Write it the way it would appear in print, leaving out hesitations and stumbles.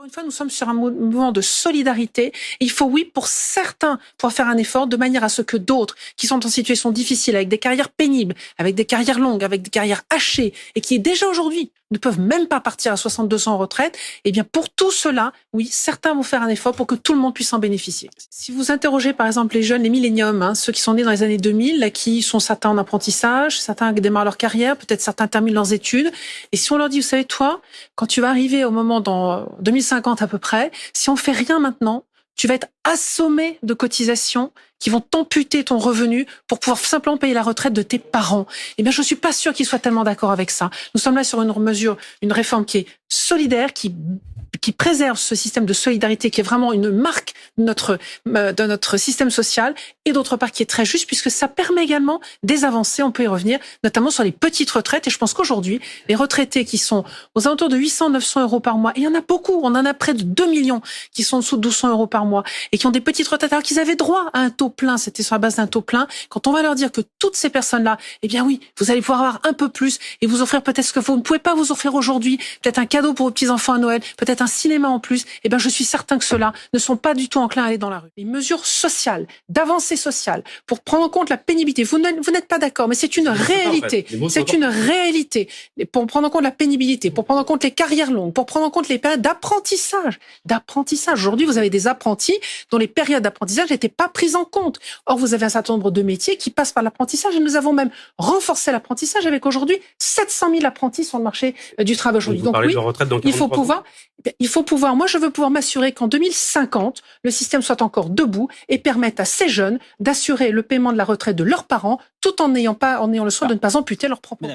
Encore une fois, nous sommes sur un mouvement de solidarité. Il faut, oui, pour certains, pouvoir faire un effort de manière à ce que d'autres, qui sont en situation difficile, avec des carrières pénibles, avec des carrières longues, avec des carrières hachées, et qui déjà aujourd'hui ne peuvent même pas partir à 62 ans en retraite, eh bien, pour tout cela, oui, certains vont faire un effort pour que tout le monde puisse en bénéficier. Si vous interrogez, par exemple, les jeunes, les milléniums, ceux qui sont nés dans les années 2000, qui sont certains en apprentissage, certains démarrent leur carrière, peut-être certains terminent leurs études, et si on leur dit, vous savez, toi, quand tu vas arriver au moment dans 2050 à peu près, si on fait rien maintenant, tu vas être assommé de cotisations qui vont t'amputer ton revenu pour pouvoir simplement payer la retraite de tes parents. Eh bien, je suis pas sûre qu'ils soient tellement d'accord avec ça. Nous sommes là sur une mesure, une réforme qui est solidaire, qui préserve ce système de solidarité qui est vraiment une marque de notre système social, et d'autre part qui est très juste puisque ça permet également des avancées, on peut y revenir, notamment sur les petites retraites. Et je pense qu'aujourd'hui, les retraités qui sont aux alentours de 800-900 euros par mois, et il y en a beaucoup, on en a près de 2 millions qui sont en dessous de 1200 euros par mois et qui ont des petites retraites alors qu'ils avaient droit à un taux plein, c'était sur la base d'un taux plein. Quand on va leur dire que toutes ces personnes-là, eh bien oui, vous allez pouvoir avoir un peu plus et vous offrir peut-être ce que vous ne pouvez pas vous offrir aujourd'hui, peut-être un cadeau pour vos petits-enfants à Noël, peut-être un cinéma en plus, eh bien je suis certain que ceux-là ne sont pas du tout enclins à aller dans la rue. Les mesures sociales, d'avancée sociale, pour prendre en compte la pénibilité, vous n'êtes pas d'accord, mais c'est une réalité. C'est une réalité. Pour prendre en compte la pénibilité, pour prendre en compte les carrières longues, pour prendre en compte les périodes d'apprentissage. Aujourd'hui, vous avez des apprentis dont les périodes d'apprentissage n'étaient pas prises en compte. Or, vous avez un certain nombre de métiers qui passent par l'apprentissage et nous avons même renforcé l'apprentissage avec aujourd'hui 700 000 apprentis sur le marché du travail aujourd'hui. Donc oui, il faut pouvoir, moi je veux pouvoir m'assurer qu'en 2050, le système soit encore debout et permette à ces jeunes d'assurer le paiement de la retraite de leurs parents tout en ayant le soin de ne pas amputer leur propre.